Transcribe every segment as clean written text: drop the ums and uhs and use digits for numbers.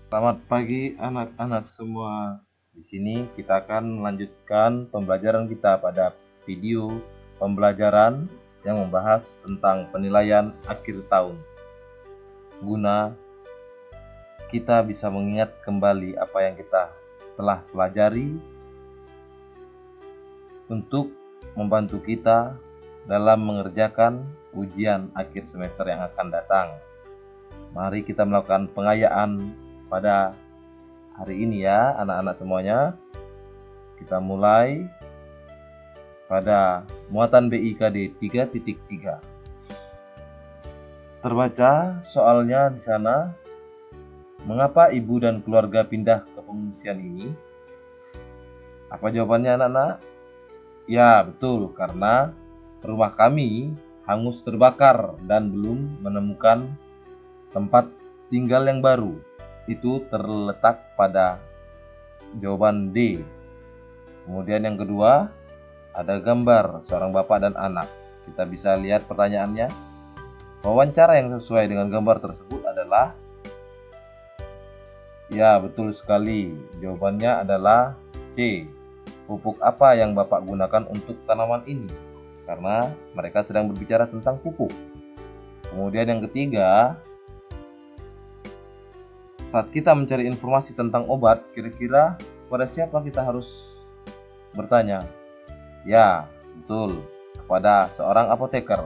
Selamat pagi anak-anak semua. Di sini kita akan melanjutkan pembelajaran kita pada video pembelajaran yang membahas tentang penilaian akhir tahun. Guna kita bisa mengingat kembali apa yang kita telah pelajari untuk membantu kita dalam mengerjakan ujian akhir semester yang akan datang. Mari kita melakukan pengayaan pada hari ini ya anak-anak semuanya. Kita mulai pada muatan BIKD 3.3. Terbaca soalnya di sana. Mengapa ibu dan keluarga pindah ke pengungsian ini? Apa jawabannya anak-anak? Ya, betul, karena rumah kami hangus terbakar dan belum menemukan tempat tinggal yang baru. Itu terletak pada jawaban D. Kemudian yang kedua, ada gambar seorang bapak dan anak. Kita bisa lihat pertanyaannya. Wawancara yang sesuai dengan gambar tersebut adalah, ya betul sekali, jawabannya adalah C. Pupuk apa yang bapak gunakan untuk tanaman ini? Karena mereka sedang berbicara tentang pupuk. Kemudian yang ketiga, saat kita mencari informasi tentang obat, kira-kira pada siapa kita harus bertanya? Ya, betul, kepada seorang apoteker.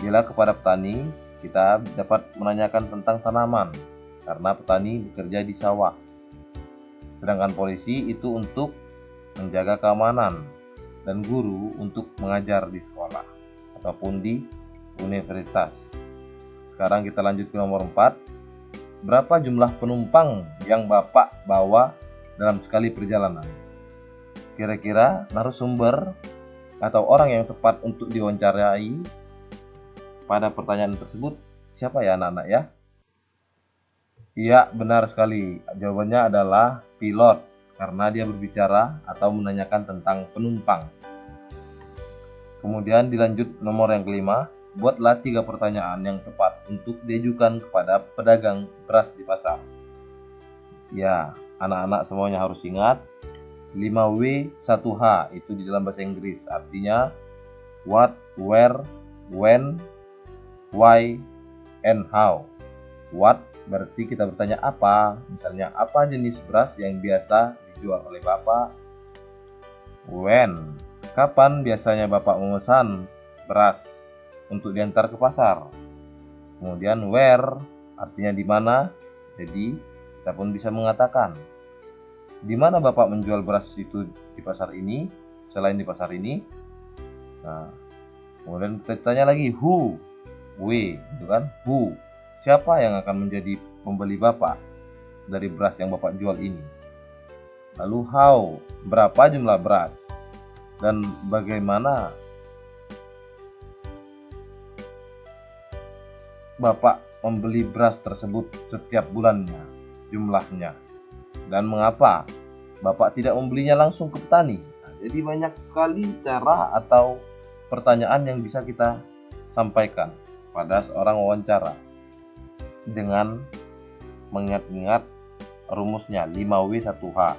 Bila kepada petani, kita dapat menanyakan tentang tanaman, karena petani bekerja di sawah. Sedangkan polisi itu untuk menjaga keamanan, dan guru untuk mengajar di sekolah ataupun di universitas. Sekarang kita lanjut ke nomor 4. Berapa jumlah penumpang yang Bapak bawa dalam sekali perjalanan? Kira-kira narasumber atau orang yang tepat untuk diwawancarai pada pertanyaan tersebut siapa ya anak-anak ya? Iya, benar sekali. Jawabannya adalah pilot, karena dia berbicara atau menanyakan tentang penumpang. Kemudian dilanjut nomor yang kelima. Buatlah 3 pertanyaan yang tepat untuk diajukan kepada pedagang beras di pasar. Ya, anak-anak semuanya harus ingat 5W 1H itu di dalam bahasa Inggris. Artinya what, where, when, why, and how. What berarti kita bertanya apa. Misalnya, apa jenis beras yang biasa dijual oleh Bapak? When, kapan biasanya Bapak memesan beras untuk diantar ke pasar? Kemudian where, artinya di mana. Jadi kita pun bisa mengatakan, di mana Bapak menjual beras itu di pasar ini, selain di pasar ini. Nah, kemudian kita tanya lagi who, gitu kan, who, siapa yang akan menjadi pembeli Bapak dari beras yang Bapak jual ini. Lalu how, berapa jumlah beras, dan bagaimana Bapak membeli beras tersebut setiap bulannya, jumlahnya, dan mengapa Bapak tidak membelinya langsung ke petani. Nah, jadi banyak sekali cara atau pertanyaan yang bisa kita sampaikan pada seorang wawancara dengan mengingat-ingat rumusnya 5W 1H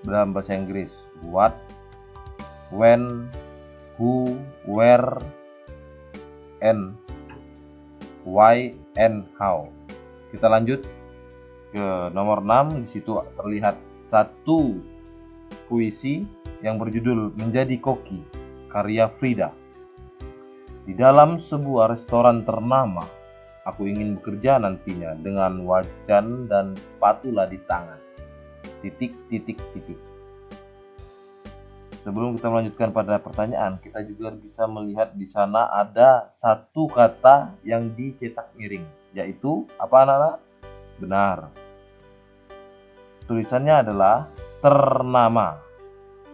dalam bahasa Inggris. What, when, who, where, and why, and how. Kita lanjut ke nomor 6. Di situ terlihat satu puisi yang berjudul Menjadi Koki, karya Frida. Di dalam sebuah restoran ternama, aku ingin bekerja nantinya dengan wajan dan spatula di tangan. Titik, titik, titik. Sebelum kita melanjutkan pada pertanyaan, kita juga bisa melihat di sana ada satu kata yang dicetak miring, yaitu apa anak-anak? Benar. Tulisannya adalah ternama.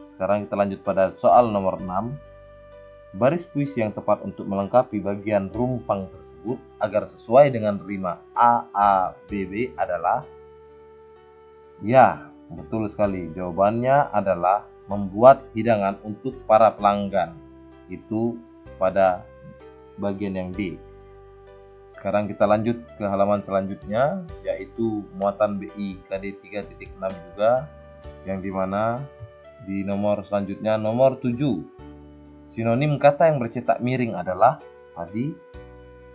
Sekarang kita lanjut pada soal nomor 6. Baris puisi yang tepat untuk melengkapi bagian rumpang tersebut agar sesuai dengan rima A, A, B, B adalah, ya, betul sekali. Jawabannya adalah membuat hidangan untuk para pelanggan. Itu pada bagian yang D. Sekarang kita lanjut ke halaman selanjutnya, yaitu muatan BI KD 3.6 juga, yang dimana di nomor selanjutnya nomor 7. Sinonim kata yang bercetak miring adalah tadi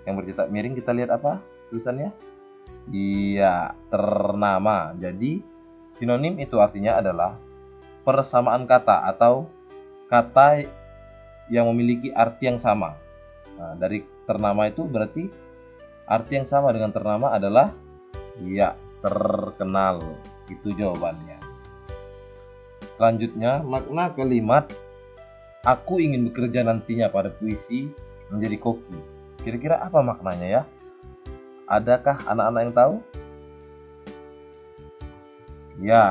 yang bercetak miring, kita lihat apa tulisannya? Iya, ternama. Jadi sinonim itu artinya adalah persamaan kata atau kata yang memiliki arti yang sama. Nah, dari ternama itu berarti arti yang sama dengan ternama adalah ya, terkenal. Itu jawabannya. Selanjutnya, makna kalimat aku ingin bekerja nantinya pada puisi menjadi koki. Kira-kira apa maknanya ya? Adakah anak-anak yang tahu? Ya,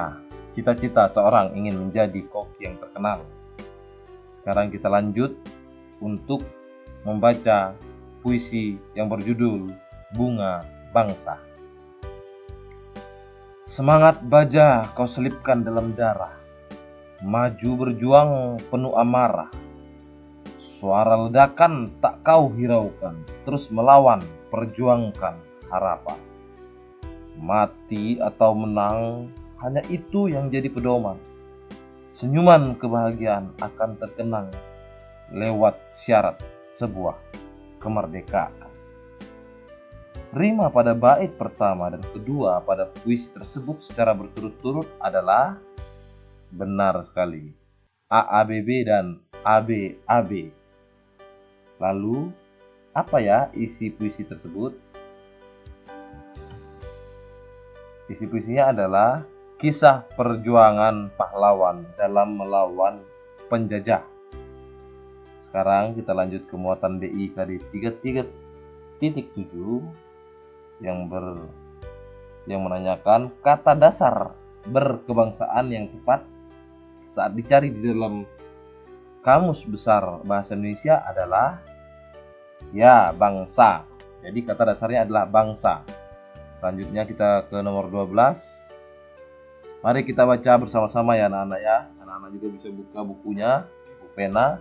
cita-cita seorang ingin menjadi koki yang terkenal. Sekarang kita lanjut untuk membaca puisi yang berjudul Bunga Bangsa. Semangat baja kau selipkan dalam darah, maju berjuang penuh amarah. Suara ledakan tak kau hiraukan, terus melawan, perjuangkan harapan. Mati atau menang, hanya itu yang jadi pedoman. Senyuman kebahagiaan akan terkenang lewat syarat sebuah kemerdekaan. Rima pada bait pertama dan kedua pada puisi tersebut secara berturut-turut adalah benar sekali. AABB dan ABAB. Lalu, apa ya isi puisi tersebut? Isi puisinya adalah kisah perjuangan pahlawan dalam melawan penjajah. Sekarang kita lanjut ke muatan BI KD 3.7 yang menanyakan kata dasar berkebangsaan yang tepat saat dicari di dalam Kamus Besar Bahasa Indonesia adalah ya, bangsa. Jadi kata dasarnya adalah bangsa. Selanjutnya kita ke nomor 12. Mari kita baca bersama-sama ya anak-anak ya. Anak-anak juga bisa buka bukunya, buku pena.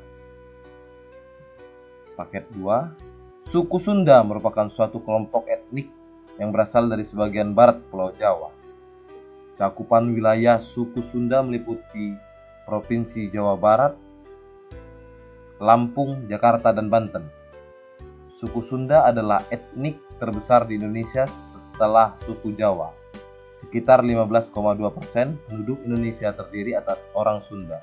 Paket 2. Suku Sunda merupakan suatu kelompok etnik yang berasal dari sebagian barat Pulau Jawa. Cakupan wilayah suku Sunda meliputi Provinsi Jawa Barat, Lampung, Jakarta, dan Banten. Suku Sunda adalah etnik terbesar di Indonesia setelah suku Jawa. Sekitar 15,2% penduduk Indonesia terdiri atas orang Sunda.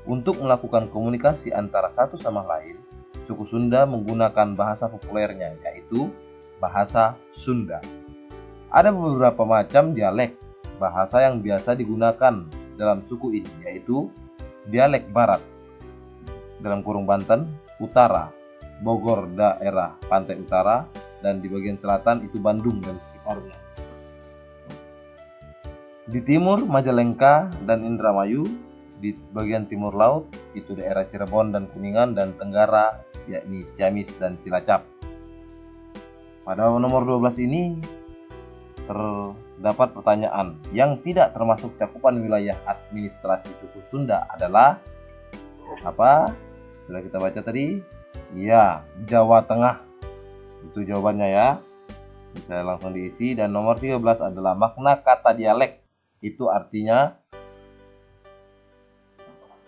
Untuk melakukan komunikasi antara satu sama lain, suku Sunda menggunakan bahasa populernya, yaitu bahasa Sunda. Ada beberapa macam dialek bahasa yang biasa digunakan dalam suku ini, yaitu dialek Barat, dalam kurung Banten, Utara, Bogor daerah pantai utara, dan di bagian selatan itu Bandung dan sekitarnya. Di timur Majalengka dan Indramayu, di bagian timur laut itu daerah Cirebon dan Kuningan, dan tenggara yakni Ciamis dan Cilacap. Pada nomor 12 ini terdapat pertanyaan yang tidak termasuk cakupan wilayah administrasi suku Sunda adalah apa? Sudah kita baca tadi? Ya, Jawa Tengah. Itu jawabannya ya. Bisa langsung diisi. Dan nomor 13 adalah makna kata dialek. Itu artinya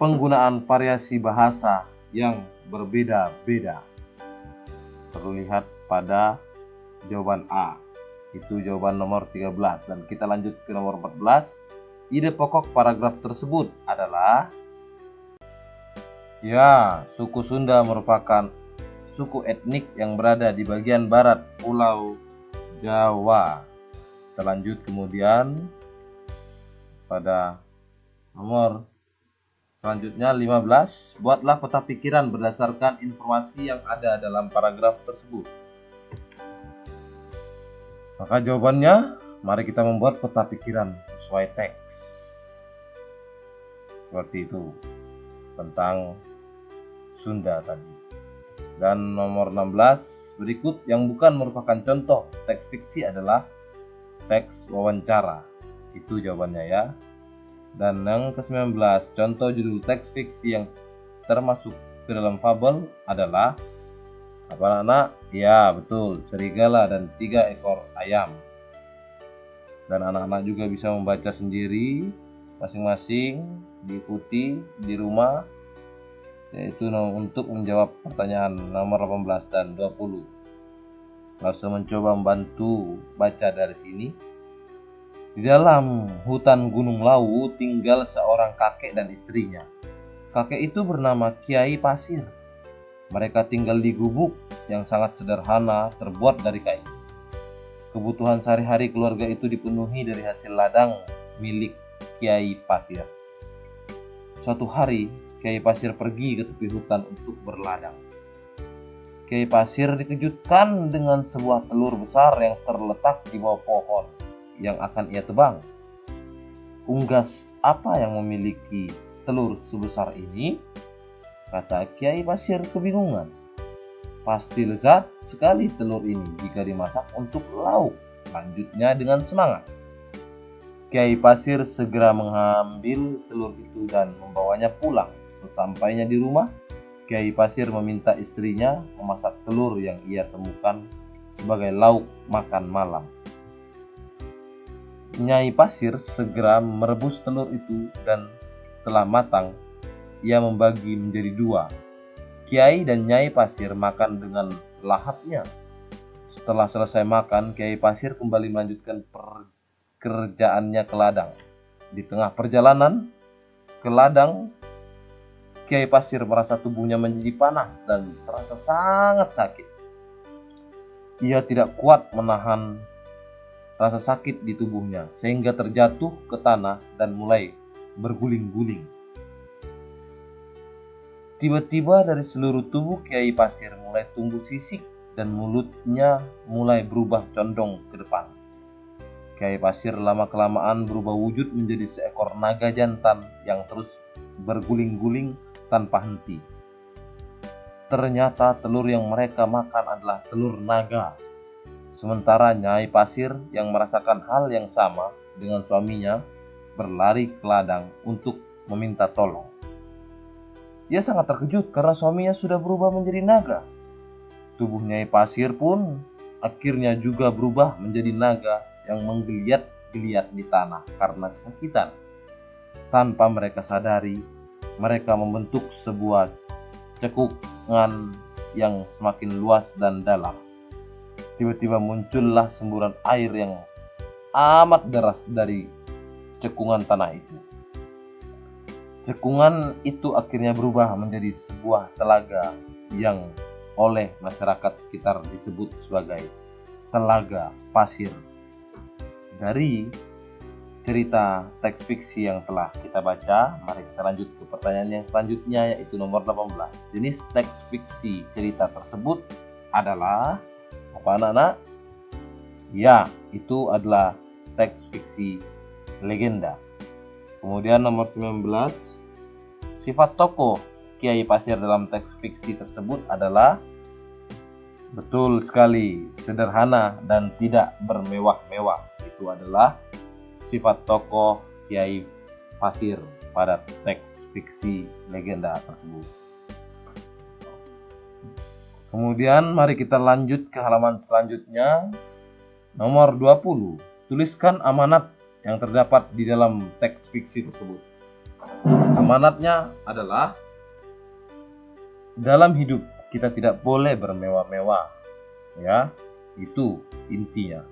penggunaan variasi bahasa yang berbeda-beda. Terlihat pada jawaban A. Itu jawaban nomor 13. Dan kita lanjut ke nomor 14. Ide pokok paragraf tersebut adalah ya, suku Sunda merupakan suku etnik yang berada di bagian barat Pulau Jawa. Kita lanjut kemudian pada nomor selanjutnya 15. Buatlah peta pikiran berdasarkan informasi yang ada dalam paragraf tersebut. Maka jawabannya, mari kita membuat peta pikiran sesuai teks. Seperti itu tentang Sunda tadi. Dan nomor 16 berikut yang bukan merupakan contoh teks fiksi adalah teks wawancara. Itu jawabannya ya. Dan yang ke-19, contoh judul teks fiksi yang termasuk ke dalam fabel adalah Apa anak? Ya, betul, serigala dan 3 ekor ayam. Dan anak-anak juga bisa membaca sendiri masing-masing, diikuti di rumah, yaitu untuk menjawab pertanyaan nomor 18 dan 20. Langsung mencoba membantu baca dari sini. Di dalam hutan Gunung Lawu tinggal seorang kakek dan istrinya. Kakek itu bernama Kiai Pasir. Mereka tinggal di gubuk yang sangat sederhana terbuat dari kayu. Kebutuhan sehari-hari keluarga itu dipenuhi dari hasil ladang milik Kiai Pasir. Suatu hari, Kiai Pasir pergi ke tepi hutan untuk berladang. Kiai Pasir dikejutkan dengan sebuah telur besar yang terletak di bawah pohon yang akan ia tebang. Unggas apa yang memiliki telur sebesar ini? Kata Kiai Pasir kebingungan. Pasti lezat sekali telur ini jika dimasak untuk lauk, lanjutnya dengan semangat. Kiai Pasir segera mengambil telur itu dan membawanya pulang. Sesampainya di rumah, Kiai Pasir meminta istrinya memasak telur yang ia temukan sebagai lauk makan malam. Nyai Pasir segera merebus telur itu dan setelah matang, ia membagi menjadi 2. Kiai dan Nyai Pasir makan dengan lahapnya. Setelah selesai makan, Kiai Pasir kembali melanjutkan pekerjaannya ke ladang. Di tengah perjalanan ke ladang, Kiai Pasir merasa tubuhnya menjadi panas dan terasa sangat sakit. Ia tidak kuat menahan rasa sakit di tubuhnya, sehingga terjatuh ke tanah dan mulai berguling-guling. Tiba-tiba dari seluruh tubuh Kiai Pasir mulai tumbuh sisik dan mulutnya mulai berubah condong ke depan. Kiai Pasir lama-kelamaan berubah wujud menjadi seekor naga jantan yang terus berguling-guling tanpa henti. Ternyata telur yang mereka makan adalah telur naga. Sementara Nyai Pasir yang merasakan hal yang sama dengan suaminya berlari ke ladang untuk meminta tolong. Ia sangat terkejut karena suaminya sudah berubah menjadi naga. Tubuh Nyai Pasir pun akhirnya juga berubah menjadi naga yang menggeliat-geliat di tanah karena kesakitan. Tanpa mereka sadari, mereka membentuk sebuah cekungan yang semakin luas dan dalam. Tiba-tiba muncullah semburan air yang amat deras dari cekungan tanah itu. Cekungan itu akhirnya berubah menjadi sebuah telaga yang oleh masyarakat sekitar disebut sebagai Telaga Pasir. Dari cerita teks fiksi yang telah kita baca, mari kita lanjut ke pertanyaan yang selanjutnya, yaitu nomor 18. Jenis teks fiksi cerita tersebut adalah apa, anak-anak? Ya, itu adalah teks fiksi legenda. Kemudian nomor 19, sifat tokoh Kiai Pasir dalam teks fiksi tersebut adalah betul sekali, sederhana dan tidak bermewah-mewah. Itu adalah sifat tokoh Kiai Pasir pada teks fiksi legenda tersebut. Kemudian mari kita lanjut ke halaman selanjutnya. Nomor 20. Tuliskan amanat yang terdapat di dalam teks fiksi tersebut. Amanatnya adalah, dalam hidup kita tidak boleh bermewah-mewah. Ya, itu intinya.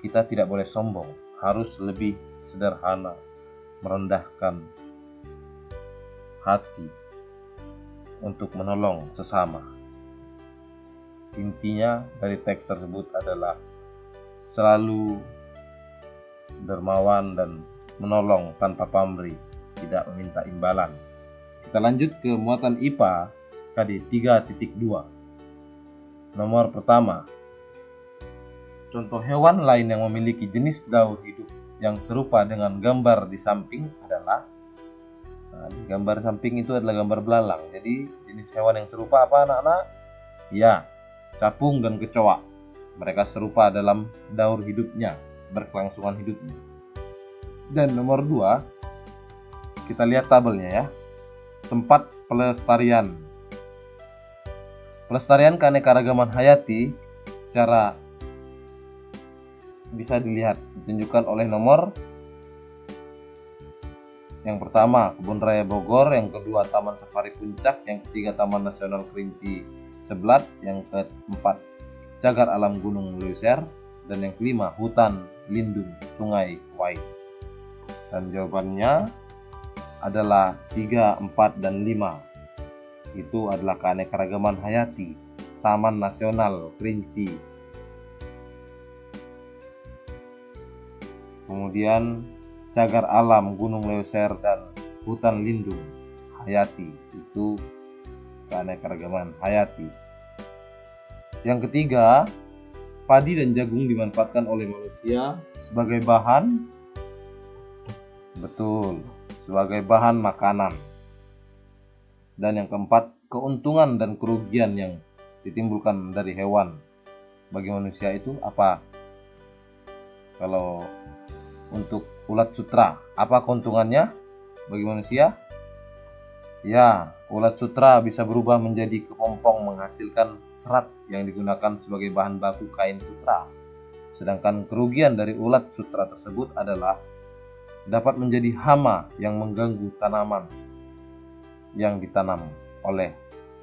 Kita tidak boleh sombong, harus lebih sederhana, merendahkan hati untuk menolong sesama. Intinya dari teks tersebut adalah selalu dermawan dan menolong tanpa pamrih, tidak meminta imbalan. Kita lanjut ke muatan IPA KD 3.2. Nomor pertama, contoh hewan lain yang memiliki jenis daur hidup yang serupa dengan gambar di samping adalah, di gambar samping itu adalah gambar belalang. Jadi jenis hewan yang serupa apa, anak-anak? Ya, capung dan kecoa. Mereka serupa dalam daur hidupnya, berkelangsungan hidupnya. Dan nomor 2, kita lihat tabelnya ya. Tempat pelestarian. Pelestarian keanekaragaman hayati secara bisa dilihat ditunjukkan oleh nomor yang pertama Kebun Raya Bogor, yang kedua Taman Safari Puncak, yang ketiga Taman Nasional Kerinci Seblat, yang keempat Cagar Alam Gunung Leuser, dan yang kelima Hutan Lindung Sungai Wai. Dan jawabannya adalah 3, 4, dan 5. Itu adalah keanekaragaman hayati Taman Nasional Kerinci, kemudian Cagar Alam Gunung Leuser, dan Hutan Lindung Hayati. Itu keanekaragaman hayati. Yang ketiga, padi dan jagung dimanfaatkan oleh manusia sebagai bahan, betul, sebagai bahan makanan. Dan yang keempat, keuntungan dan kerugian yang ditimbulkan dari hewan bagi manusia itu apa? Kalau untuk ulat sutra, apa keuntungannya bagi manusia? Ya, ulat sutra bisa berubah menjadi kepompong menghasilkan serat yang digunakan sebagai bahan baku kain sutra. Sedangkan kerugian dari ulat sutra tersebut adalah dapat menjadi hama yang mengganggu tanaman yang ditanam oleh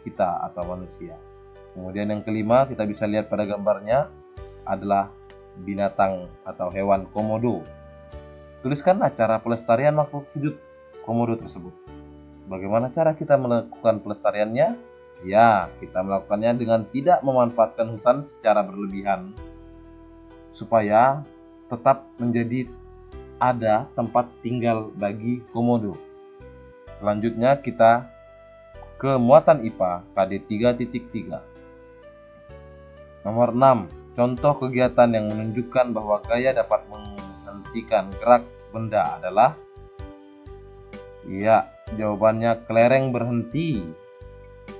kita atau manusia. Kemudian yang kelima, kita bisa lihat pada gambarnya adalah binatang atau hewan komodo. Tuliskanlah cara pelestarian makhluk hidup komodo tersebut. Bagaimana cara kita melakukan pelestariannya? Ya, kita melakukannya dengan tidak memanfaatkan hutan secara berlebihan, supaya tetap menjadi ada tempat tinggal bagi komodo. Selanjutnya kita ke muatan IPA KD 3.3. Nomor 6. Contoh kegiatan yang menunjukkan bahwa gaya dapat menghentikan gerak benda adalah? Ya, jawabannya kelereng berhenti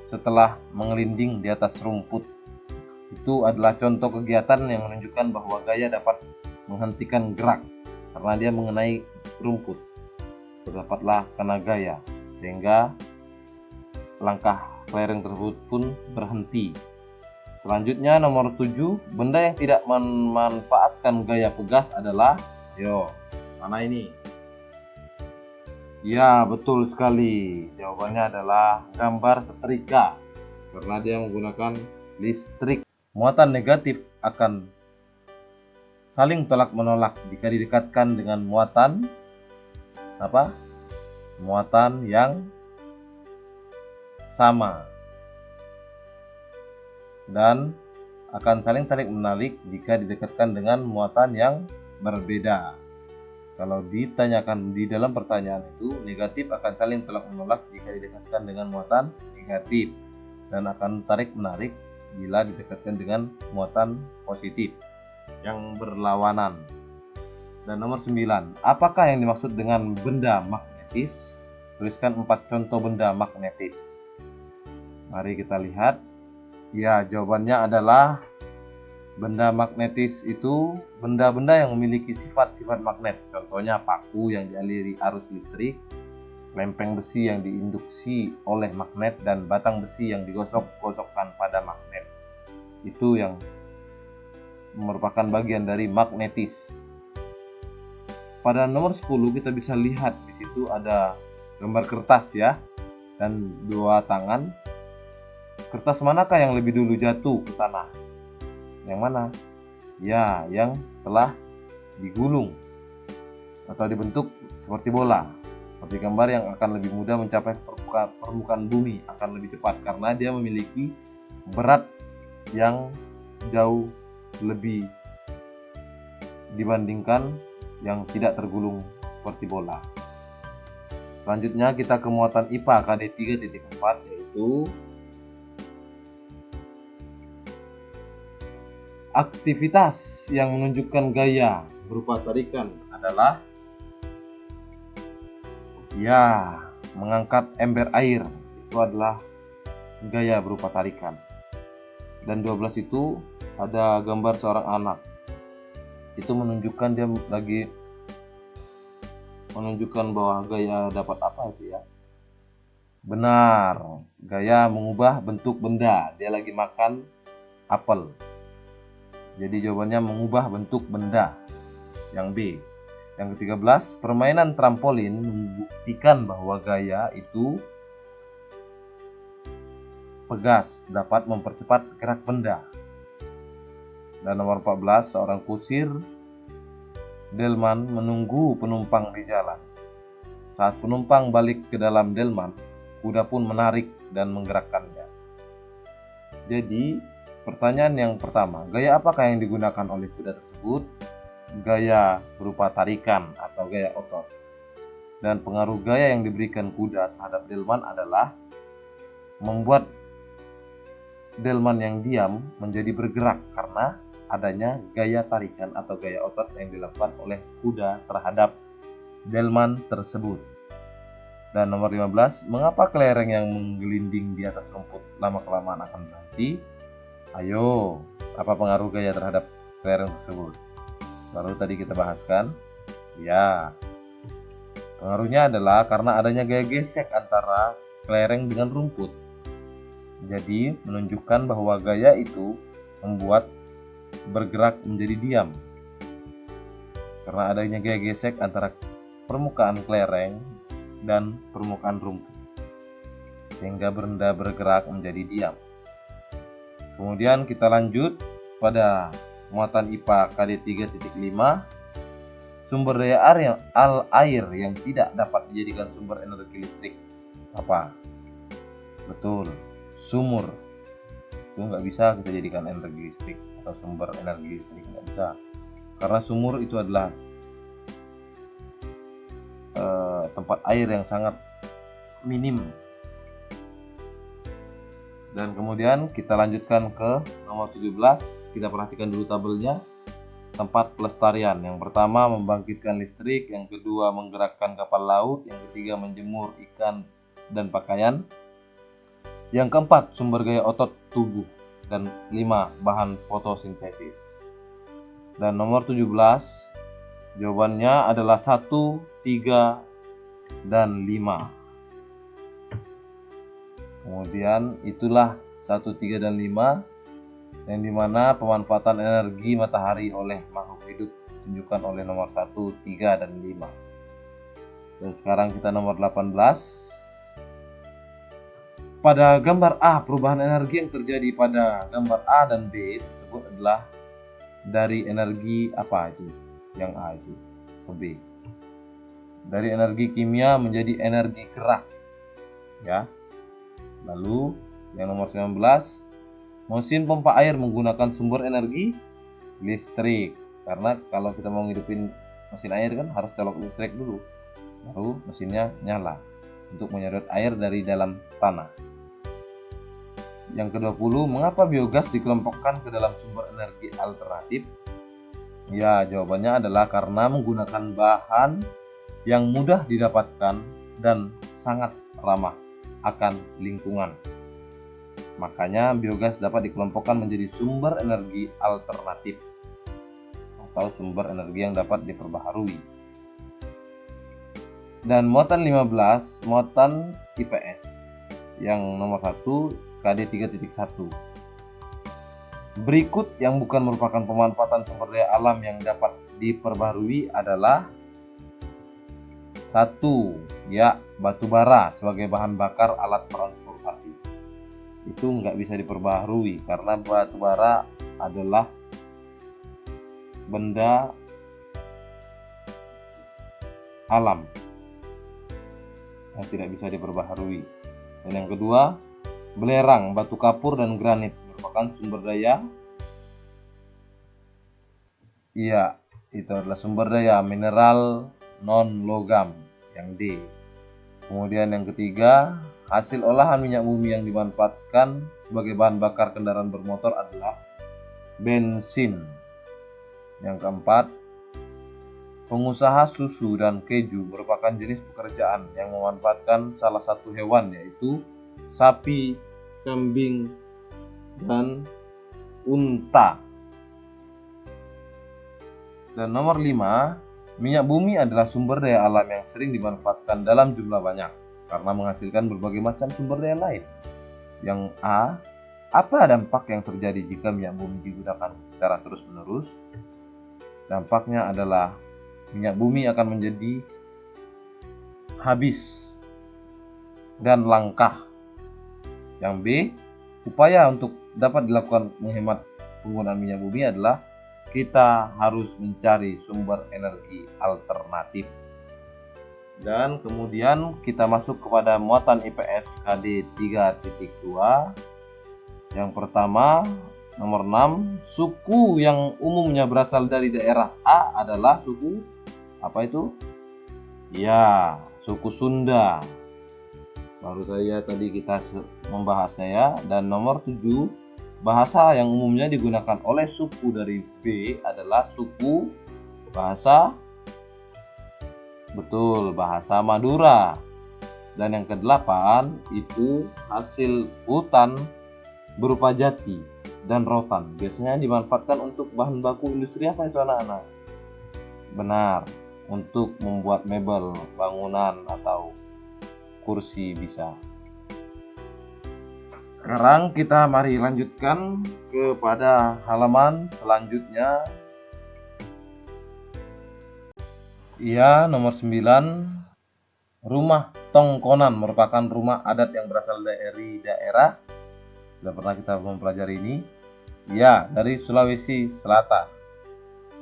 setelah mengelinding di atas rumput. Itu adalah contoh kegiatan yang menunjukkan bahwa gaya dapat menghentikan gerak karena dia mengenai rumput. Terdapatlah kena gaya, sehingga langkah kelereng tersebut pun berhenti. Selanjutnya nomor 7, benda yang tidak memanfaatkan gaya pegas adalah, yo, mana ini? Ya, betul sekali. Jawabannya adalah gambar setrika, karena dia menggunakan listrik. Muatan negatif akan saling tolak menolak jika didekatkan dengan muatan apa? Muatan yang sama, dan akan saling tarik menarik jika didekatkan dengan muatan yang berbeda. Kalau ditanyakan di dalam pertanyaan itu, negatif akan saling tolak menolak jika didekatkan dengan muatan negatif, dan akan tarik menarik bila didekatkan dengan muatan positif yang berlawanan. Dan nomor 9, apakah yang dimaksud dengan benda magnetis? Tuliskan 4 contoh benda magnetis. Mari kita lihat. Ya, jawabannya adalah benda magnetis itu benda-benda yang memiliki sifat-sifat magnet. Contohnya paku yang dialiri arus listrik, lempeng besi yang diinduksi oleh magnet, dan batang besi yang digosok-gosokkan pada magnet. Itu yang merupakan bagian dari magnetis. Pada nomor 10 kita bisa lihat di situ ada gambar kertas ya, dan 2 tangan. Kertas manakah yang lebih dulu jatuh ke tanah? Yang mana? Ya, yang telah digulung atau dibentuk seperti bola. Seperti gambar yang akan lebih mudah mencapai permukaan bumi, akan lebih cepat karena dia memiliki berat yang jauh lebih dibandingkan yang tidak tergulung seperti bola. Selanjutnya kita ke muatan IPA KD 3.4, yaitu aktivitas yang menunjukkan gaya berupa tarikan adalah, ya, mengangkat ember air. Itu adalah gaya berupa tarikan. Dan 12 itu ada gambar seorang anak. Itu menunjukkan dia menunjukkan bahwa gaya dapat apa itu ya? Benar, gaya mengubah bentuk benda. Dia lagi makan apel. Jadi jawabannya mengubah bentuk benda. Yang B. Yang ke-13, permainan trampolin membuktikan bahwa gaya itu pegas, dapat mempercepat gerak benda. Dan nomor 14, seorang kusir delman menunggu penumpang di jalan. Saat penumpang balik ke dalam delman, kuda pun menarik dan menggerakkannya. Jadi, pertanyaan yang pertama, gaya apakah yang digunakan oleh kuda tersebut? Gaya berupa tarikan atau gaya otot. Dan pengaruh gaya yang diberikan kuda terhadap delman adalah membuat delman yang diam menjadi bergerak karena adanya gaya tarikan atau gaya otot yang dilakukan oleh kuda terhadap delman tersebut. Dan nomor 15, mengapa kelereng yang menggelinding di atas rumput lama-kelamaan akan berhenti? Ayo, apa pengaruh gaya terhadap kelereng tersebut? Baru tadi kita bahaskan. Ya, pengaruhnya adalah karena adanya gaya gesek antara kelereng dengan rumput. Jadi, menunjukkan bahwa gaya itu membuat bergerak menjadi diam. Karena adanya gaya gesek antara permukaan kelereng dan permukaan rumput, sehingga benda bergerak menjadi diam. Kemudian kita lanjut pada muatan IPA KD 3.5, sumber daya air yang tidak dapat dijadikan sumber energi listrik. Apa? Betul, sumur. Itu nggak bisa kita jadikan energi listrik atau sumber energi listrik, nggak bisa. Karena sumur itu adalah tempat air yang sangat minim. Dan kemudian kita lanjutkan ke nomor 17. Kita perhatikan dulu tabelnya. Tempat pelestarian. Yang pertama membangkitkan listrik, yang kedua menggerakkan kapal laut, yang ketiga menjemur ikan dan pakaian, yang keempat sumber gaya otot tubuh, dan 5 bahan fotosintesis. Dan nomor 17 jawabannya adalah 1, 3, dan 5. Kemudian itulah 1, 3, dan 5 yang dimana pemanfaatan energi matahari oleh makhluk hidup ditunjukkan oleh nomor 1, 3, dan 5. Dan sekarang kita nomor 18. Pada gambar A, perubahan energi yang terjadi pada gambar A dan B tersebut adalah dari energi apa itu? Yang A itu, ke B. Dari energi kimia menjadi energi gerak. Ya. Lalu yang nomor 19, mesin pompa air menggunakan sumber energi listrik. Karena kalau kita mau ngidupin mesin air kan harus colok listrik dulu, baru mesinnya nyala untuk menyedot air dari dalam tanah. Yang ke-20, mengapa biogas dikelompokkan ke dalam sumber energi alternatif? Ya, jawabannya adalah karena menggunakan bahan yang mudah didapatkan dan sangat ramah akan lingkungan. Makanya biogas dapat dikelompokkan menjadi sumber energi alternatif atau sumber energi yang dapat diperbaharui. Dan muatan 15, muatan IPS yang nomor 1 KD 3.1. Berikut yang bukan merupakan pemanfaatan sumber daya alam yang dapat diperbaharui adalah 1. Ya, batu bara sebagai bahan bakar alat transportasi. Itu nggak bisa diperbaharui karena batu bara adalah benda alam yang tidak bisa diperbaharui. Dan yang kedua, belerang, batu kapur, dan granit merupakan sumber daya. Iya, itu adalah sumber daya mineral non logam, yang D. Kemudian yang ketiga, hasil olahan minyak bumi yang dimanfaatkan sebagai bahan bakar kendaraan bermotor adalah bensin. Yang keempat, pengusaha susu dan keju merupakan jenis pekerjaan yang memanfaatkan salah satu hewan, yaitu sapi, kambing, dan unta. Dan nomor 5, minyak bumi adalah sumber daya alam yang sering dimanfaatkan dalam jumlah banyak. karena menghasilkan berbagai macam sumber daya lain. Yang A, apa dampak yang terjadi jika minyak bumi digunakan secara terus-menerus? Dampaknya adalah minyak bumi akan menjadi habis dan langka. Yang B, upaya untuk dapat dilakukan menghemat penggunaan minyak bumi adalah kita harus mencari sumber energi alternatif. Dan kemudian kita masuk kepada muatan IPS KD 3.2. Yang pertama, nomor 6, suku yang umumnya berasal dari daerah A adalah suku apa itu? Ya, suku Sunda. Baru saja tadi kita membahasnya ya. Dan nomor 7, bahasa yang umumnya digunakan oleh suku dari B adalah suku bahasa bahasa Madura. Dan yang ke-8 itu hasil hutan berupa jati dan rotan. Biasanya dimanfaatkan untuk bahan baku industri apa itu anak-anak? Benar, untuk membuat mebel, bangunan atau kursi bisa. Sekarang kita mari lanjutkan kepada halaman selanjutnya. Ya, nomor 9, rumah tongkonan merupakan rumah adat yang berasal dari daerah. Sudah pernah kita mempelajari ini. Ya, dari Sulawesi Selatan.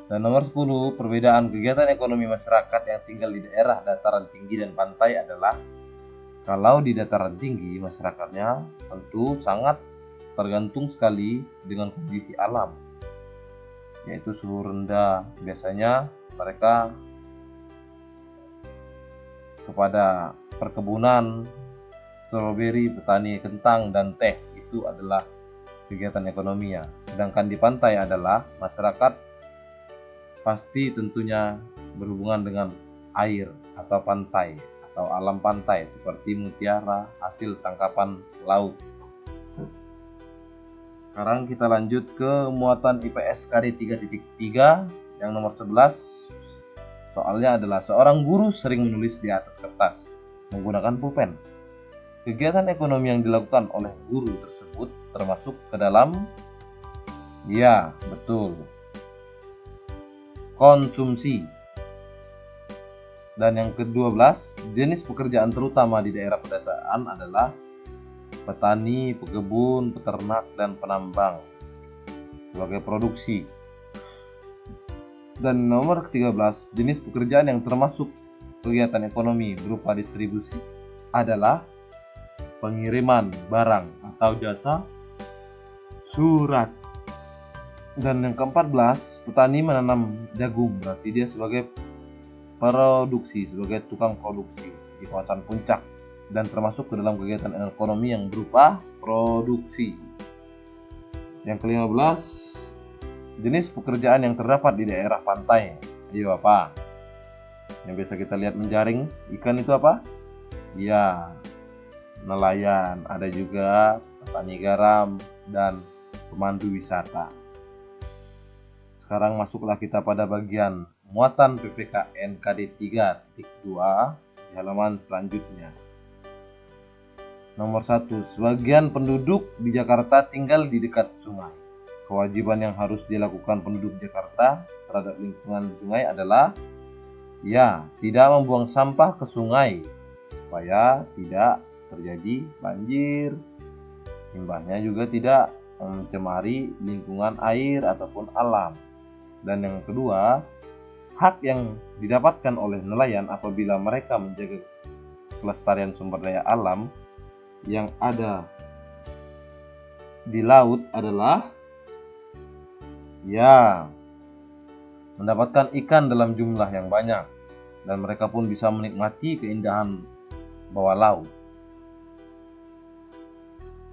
Dan nomor 10, perbedaan kegiatan ekonomi masyarakat yang tinggal di daerah dataran tinggi dan pantai adalah, kalau di dataran tinggi masyarakatnya tentu sangat tergantung sekali dengan kondisi alam, yaitu suhu rendah. Biasanya mereka kepada perkebunan stroberi, petani kentang dan teh, itu adalah kegiatan ekonominya. Sedangkan di pantai adalah masyarakat pasti tentunya berhubungan dengan air atau pantai atau alam pantai seperti mutiara, hasil tangkapan laut. Sekarang kita lanjut ke muatan IPS KD 3.3 yang nomor 11. Soalnya adalah seorang guru sering menulis di atas kertas menggunakan pulpen. Kegiatan ekonomi yang dilakukan oleh guru tersebut termasuk ke dalam, ya betul, konsumsi. Dan yang ke-12, jenis pekerjaan terutama di daerah pedesaan adalah petani, pekebun, peternak, dan penambang sebagai produksi. Dan nomor ke-13, jenis pekerjaan yang termasuk kegiatan ekonomi berupa distribusi adalah pengiriman barang atau jasa surat. Dan yang ke-14, petani menanam jagung, berarti dia sebagai produksi, sebagai tukang produksi di kawasan puncak dan termasuk ke dalam kegiatan ekonomi yang berupa produksi. Yang ke-15, jenis pekerjaan yang terdapat di daerah pantai. Ayo apa? Yang biasa kita lihat menjaring ikan itu apa? Ya, nelayan. Ada juga petani garam dan pemandu wisata. Sekarang masuklah kita pada bagian muatan PPKN KD 3.2 di halaman selanjutnya. Nomor 1, sebagian penduduk di Jakarta tinggal di dekat sungai. Kewajiban yang harus dilakukan penduduk Jakarta terhadap lingkungan sungai adalah, ya, tidak membuang sampah ke sungai supaya tidak terjadi banjir. Limbahnya juga tidak mencemari lingkungan air ataupun alam. Dan yang kedua, hak yang didapatkan oleh nelayan apabila mereka menjaga kelestarian sumber daya alam yang ada di laut adalah, ya, mendapatkan ikan dalam jumlah yang banyak dan mereka pun bisa menikmati keindahan bawah laut.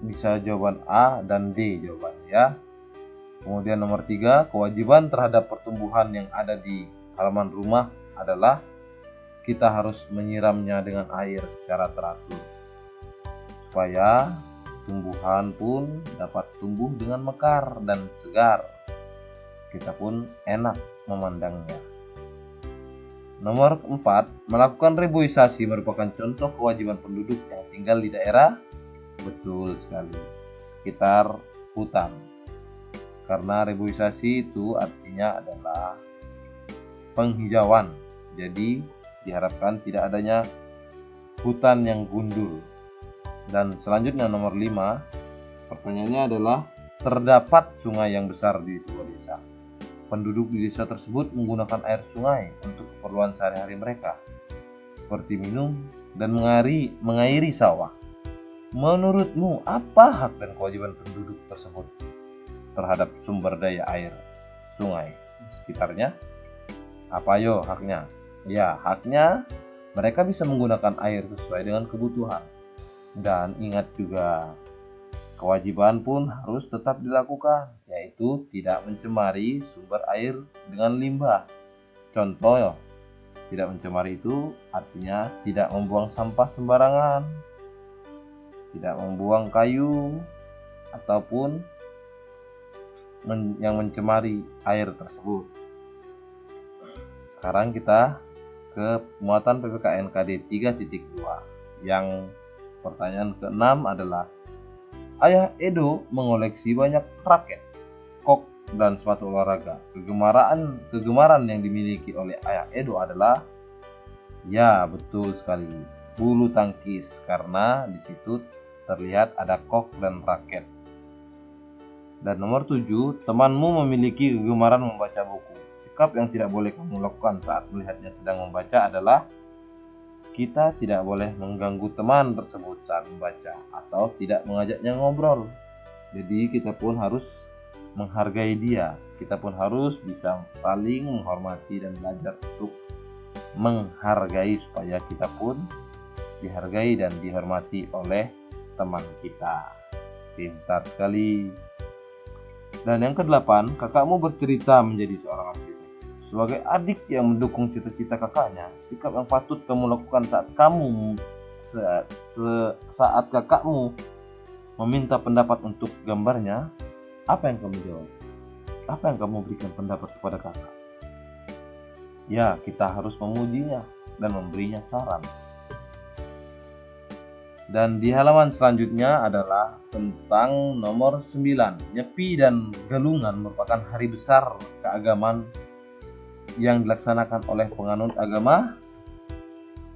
Bisa jawaban A dan D jawabannya ya. Kemudian nomor 3, kewajiban terhadap pertumbuhan yang ada di halaman rumah adalah kita harus menyiramnya dengan air secara teratur supaya tumbuhan pun dapat tumbuh dengan mekar dan segar. Kita pun enak memandangnya. Nomor 4, melakukan reboisasi merupakan contoh kewajiban penduduk yang tinggal di daerah, betul sekali, sekitar hutan. Karena reboisasi itu artinya adalah penghijauan. Jadi diharapkan tidak adanya hutan yang gundul. Dan selanjutnya nomor 5, pertanyaannya adalah terdapat sungai yang besar di sebuah desa. Penduduk di desa tersebut menggunakan air sungai untuk keperluan sehari-hari mereka, seperti minum dan mengairi sawah. Menurutmu apa hak dan kewajiban penduduk tersebut terhadap sumber daya air sungai sekitarnya? Apa yo haknya? Ya, haknya mereka bisa menggunakan air sesuai dengan kebutuhan. Dan ingat juga, kewajiban pun harus tetap dilakukan, yaitu tidak mencemari sumber air dengan limbah. Contoh, tidak mencemari itu artinya tidak membuang sampah sembarangan, tidak membuang kayu, ataupun yang mencemari air tersebut. Sekarang kita ke muatan PPKN KD 3.2 yang pertanyaan ke-6 adalah, Ayah Edo mengoleksi banyak raket, kok, dan sepatu olahraga. Kegemaran yang dimiliki oleh Ayah Edo adalah, ya betul sekali, bulu tangkis, karena di situ terlihat ada kok dan raket. Dan nomor 7, temanmu memiliki kegemaran membaca buku. Sikap yang tidak boleh kamu lakukan saat melihatnya sedang membaca adalah, kita tidak boleh mengganggu teman tersebut saat membaca atau tidak mengajaknya ngobrol. Jadi kita pun harus menghargai dia. Kita pun harus bisa saling menghormati dan belajar untuk menghargai supaya kita pun dihargai dan dihormati oleh teman kita. Pintar sekali. Dan yang ke-8, kakakmu bercerita menjadi seorang arsitek. Sebagai adik yang mendukung cita-cita kakaknya, sikap yang patut kamu lakukan saat kakakmu meminta pendapat untuk gambarnya, apa yang kamu jawab? Apa yang kamu berikan pendapat kepada kakak? Ya, kita harus memujinya dan memberinya saran. Dan di halaman selanjutnya adalah tentang nomor 9. Nyepi dan Galungan merupakan hari besar keagamaan yang dilaksanakan oleh penganut agama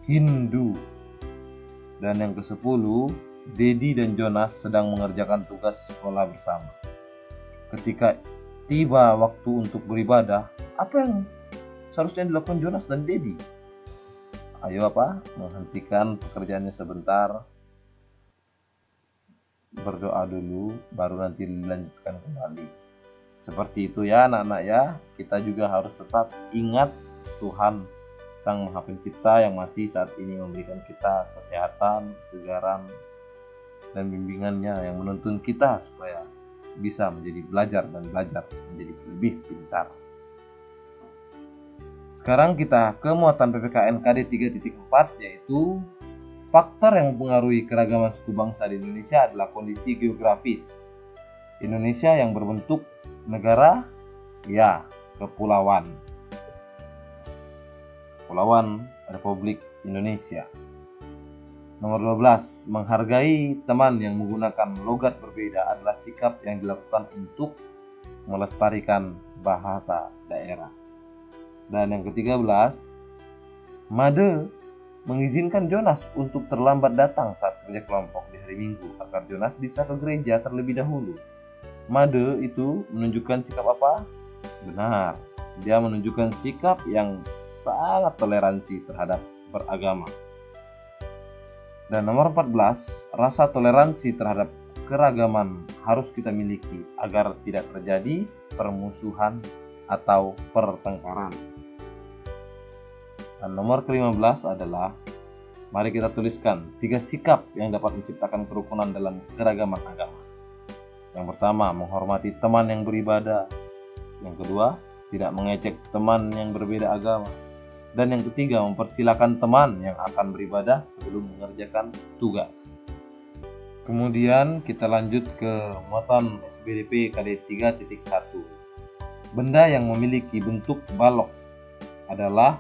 Hindu. Dan yang ke-10, Dedi dan Jonas sedang mengerjakan tugas sekolah bersama. Ketika tiba waktu untuk beribadah, apa yang seharusnya dilakukan Jonas dan Dedi? Ayo menghentikan pekerjaannya sebentar, berdoa dulu, baru nanti dilanjutkan kembali. Seperti itu ya anak-anak ya, kita juga harus tetap ingat Tuhan Sang Maha Pencipta yang masih saat ini memberikan kita kesehatan, kesegaran, dan bimbingannya yang menuntun kita supaya bisa menjadi belajar menjadi lebih pintar. Sekarang kita ke muatan PPKN KD 3.4, yaitu faktor yang mempengaruhi keragaman suku bangsa di Indonesia adalah kondisi geografis. Indonesia yang berbentuk negara, ya, kepulauan Republik Indonesia. Nomor 12, menghargai teman yang menggunakan logat berbeda adalah sikap yang dilakukan untuk melestarikan bahasa daerah. Dan yang ke-13, Made mengizinkan Jonas untuk terlambat datang saat kerja kelompok di hari Minggu agar Jonas bisa ke gereja terlebih dahulu. Made itu menunjukkan sikap apa? Benar, dia menunjukkan sikap yang sangat toleransi terhadap beragama. Dan nomor 14, rasa toleransi terhadap keragaman harus kita miliki agar tidak terjadi permusuhan atau pertengkaran. Dan nomor ke-15 adalah, mari kita tuliskan 3 sikap yang dapat menciptakan kerukunan dalam keragaman agama. Yang pertama, menghormati teman yang beribadah. Yang kedua, tidak mengejek teman yang berbeda agama. Dan yang ketiga, mempersilahkan teman yang akan beribadah sebelum mengerjakan tugas. Kemudian kita lanjut ke muatan SBDP KD 3.1. Benda yang memiliki bentuk balok adalah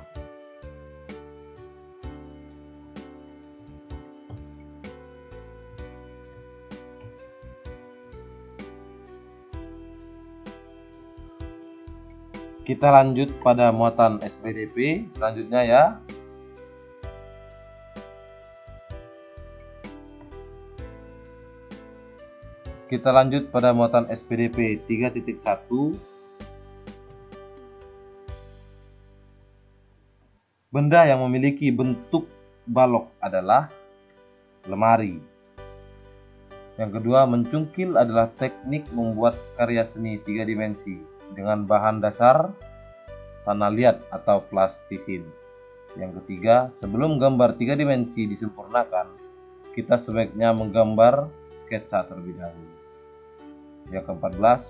Kita lanjut pada muatan SPDP selanjutnya ya. Kita lanjut pada muatan SPDP 3.1. Benda yang memiliki bentuk balok adalah lemari. Yang kedua, mencungkil adalah teknik membuat karya seni 3 dimensi dengan bahan dasar tanah liat atau plastisin. Yang ketiga, sebelum gambar 3 dimensi disempurnakan, kita sebaiknya menggambar sketsa terlebih dahulu. Yang ke-14,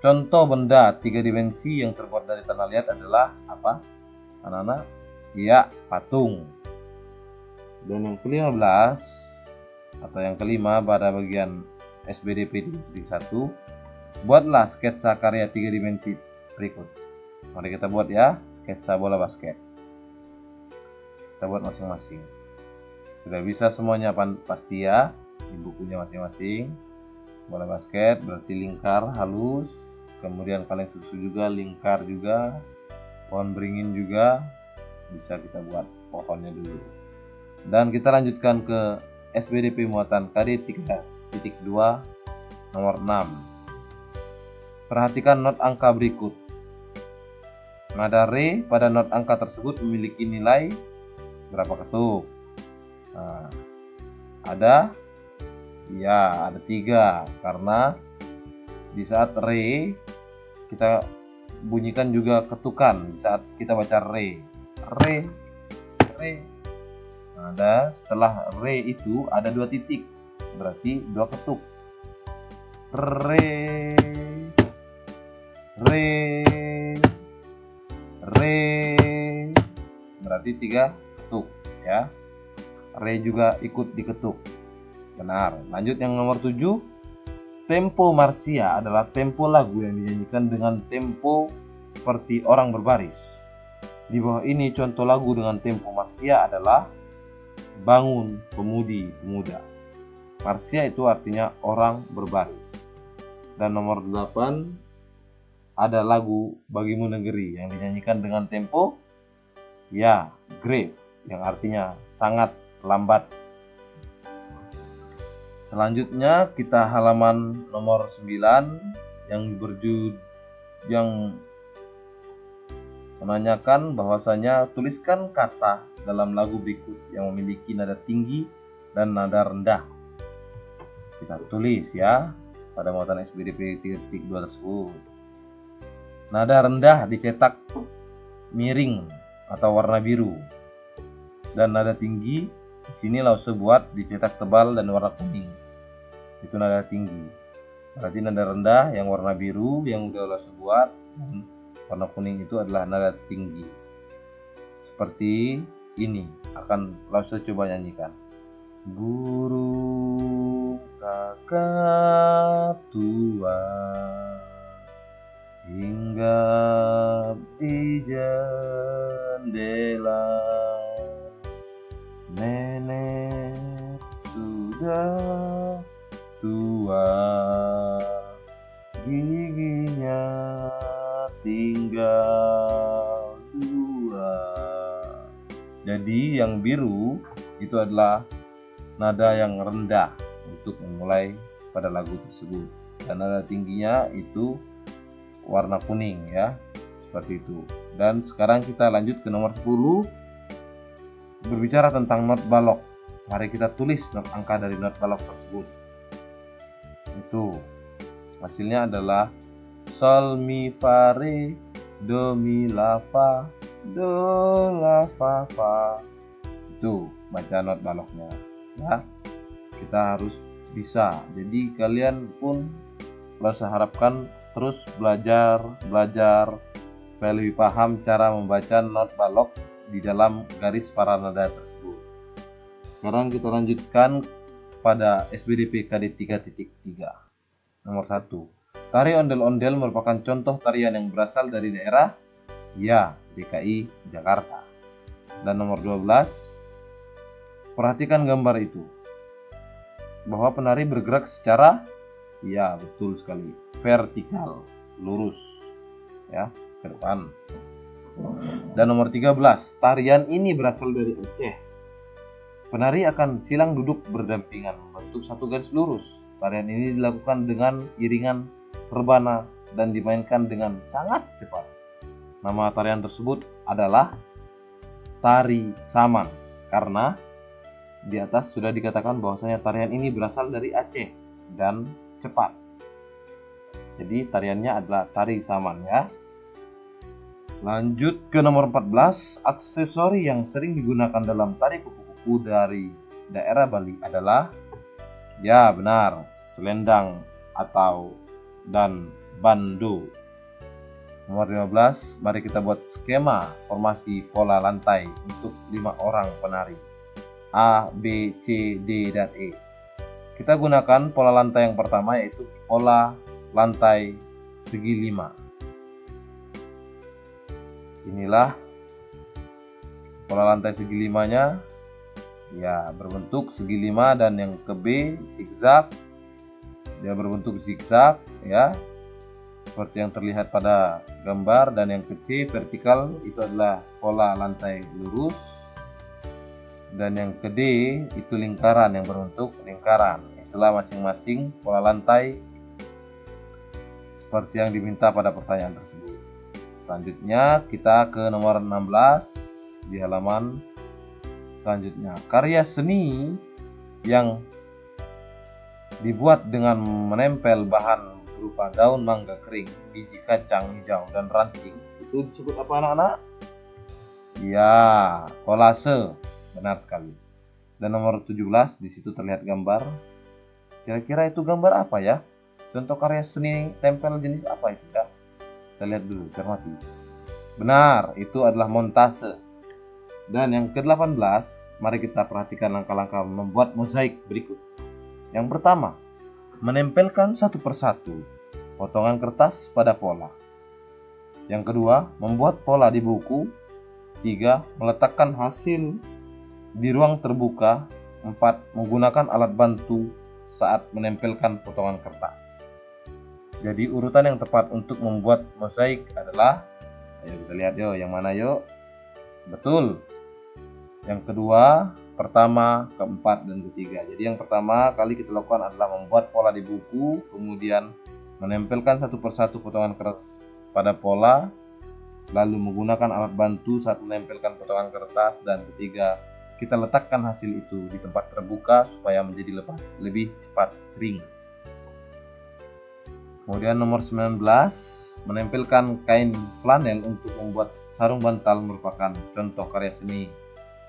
contoh benda 3 dimensi yang terbuat dari tanah liat adalah apa? Anak-anak? Ya, patung. Dan yang ke-15 atau yang kelima pada bagian SPDP 3.1, buatlah sketsa karya 3 dimensi berikut. Mari kita buat ya, sketsa bola basket. Kita buat masing-masing. Sudah bisa semuanya pasti ya, di bukunya masing-masing. Bola basket berarti lingkar halus, kemudian kaleng susu juga lingkar juga, pohon beringin juga bisa kita buat pohonnya dulu. Dan kita lanjutkan ke SPDP muatan KD 3.2 nomor 6. Perhatikan not angka berikut. Nada re pada not angka tersebut memiliki nilai berapa ketuk? Nah, ada 3, karena di saat re kita bunyikan juga ketukan saat kita baca re. Ada setelah re itu ada 2 titik, berarti 2 ketuk. Re, berarti 3 ketuk ya. Re juga ikut diketuk. Benar. Lanjut yang nomor 7. Tempo marsia adalah tempo lagu yang dinyanyikan dengan tempo seperti orang berbaris. Di bawah ini contoh lagu dengan tempo marsia adalah bangun pemudi pemuda. Marsia itu artinya orang berbaris. Dan nomor 8 ada lagu Bagimu Negeri yang dinyanyikan dengan tempo ya, grave, yang artinya sangat lambat. Selanjutnya kita halaman nomor 9 yang menanyakan bahwasanya tuliskan kata dalam lagu berikut yang memiliki nada tinggi dan nada rendah. Kita tulis ya pada muatan SPDP 3.2 tersebut. Nada rendah dicetak miring atau warna biru, dan nada tinggi di sini Lause buat dicetak tebal dan warna kuning. Itu nada tinggi. Berarti nada rendah yang warna biru yang udah Lause buat, dan warna kuning itu adalah nada tinggi. Seperti ini akan Lause coba nyanyikan. Burung kakak tua hinggap di jendela, nenek sudah tua, giginya tinggal 2. Jadi yang biru itu adalah nada yang rendah untuk memulai pada lagu tersebut, dan nada tingginya itu warna kuning ya, seperti itu. Dan sekarang kita lanjut ke nomor 10, berbicara tentang not balok. Mari kita tulis not angka dari not balok tersebut. Itu hasilnya adalah sol mi fa re do mi la fa do la fa fa. Itu baca not baloknya ya. Kita harus bisa. Jadi kalian pun saya harapkan terus belajar supaya lebih paham cara membaca not balok di dalam garis para nada tersebut. Sekarang kita lanjutkan pada SPDP KD 3.3 nomor 1. Tari ondel-ondel merupakan contoh tarian yang berasal dari daerah ya, DKI Jakarta. Dan nomor 12, perhatikan gambar itu, bahwa penari bergerak secara ya, betul sekali, vertikal, lurus ya. ke depan. Dan nomor 13, tarian ini berasal dari Aceh. Penari akan silang duduk berdampingan membentuk satu garis lurus. Tarian ini dilakukan dengan iringan rebana dan dimainkan dengan sangat cepat. Nama tarian tersebut adalah tari saman, karena di atas sudah dikatakan bahwasanya tarian ini berasal dari Aceh dan cepat. Jadi tariannya adalah tari saman ya. Lanjut ke nomor 14, aksesori yang sering digunakan dalam tari kupu-kupu dari daerah Bali adalah, ya benar, selendang atau dan bando. Nomor 15, mari kita buat skema formasi pola lantai untuk 5 orang penari. A, B, C, D, dan E. Kita gunakan pola lantai yang pertama, yaitu pola lantai segi 5. Inilah pola lantai segi 5-nya. Ya, berbentuk segi 5, dan yang ke B zigzag. Dia berbentuk zigzag ya, seperti yang terlihat pada gambar. Dan yang ke C vertikal, itu adalah pola lantai lurus. Dan yang ke D itu lingkaran, yang berbentuk lingkaran. Itulah masing-masing pola lantai seperti yang diminta pada pertanyaan tersebut. Selanjutnya kita ke nomor 16 di halaman selanjutnya. Karya seni yang dibuat dengan menempel bahan berupa daun mangga kering, biji kacang hijau, dan ranting, itu disebut apa anak-anak? Ya, kolase. Benar sekali. Dan nomor 17, di situ terlihat gambar. Kira-kira itu gambar apa ya? Contoh karya seni tempel jenis apa itu ya? Kita lihat dulu, cermati. Benar, itu adalah montase. Dan yang ke-18, mari kita perhatikan langkah-langkah membuat mozaik berikut. Yang pertama, menempelkan satu persatu potongan kertas pada pola. Yang kedua, membuat pola di buku. 3, meletakkan hasil di ruang terbuka. 4, menggunakan alat bantu saat menempelkan potongan kertas. Jadi urutan yang tepat untuk membuat mozaik adalah, ayo kita lihat yuk, yang mana yuk? Betul, yang kedua, pertama, keempat, dan ketiga. Jadi yang pertama kali kita lakukan adalah membuat pola di buku, kemudian menempelkan satu persatu potongan kertas pada pola, lalu menggunakan alat bantu saat menempelkan potongan kertas, dan ketiga, kita letakkan hasil itu di tempat terbuka supaya menjadi lebih cepat kering. Kemudian nomor 19, menempelkan kain flanel untuk membuat sarung bantal merupakan contoh karya seni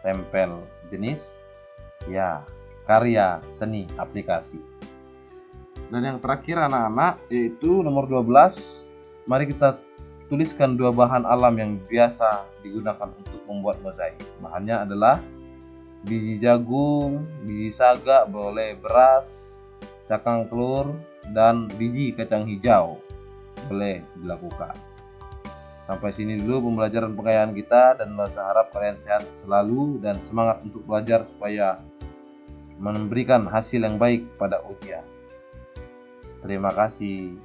tempel jenis, ya, karya seni aplikasi. Dan yang terakhir anak-anak, yaitu nomor 12, mari kita tuliskan 2 bahan alam yang biasa digunakan untuk membuat mozaik. Bahannya adalah biji jagung, biji saga, boleh beras, cakang telur, dan biji kacang hijau. Boleh dilakukan. Sampai sini dulu pembelajaran pengayaan kita, dan saya harap kalian sehat selalu dan semangat untuk belajar supaya memberikan hasil yang baik pada ujian. Terima kasih.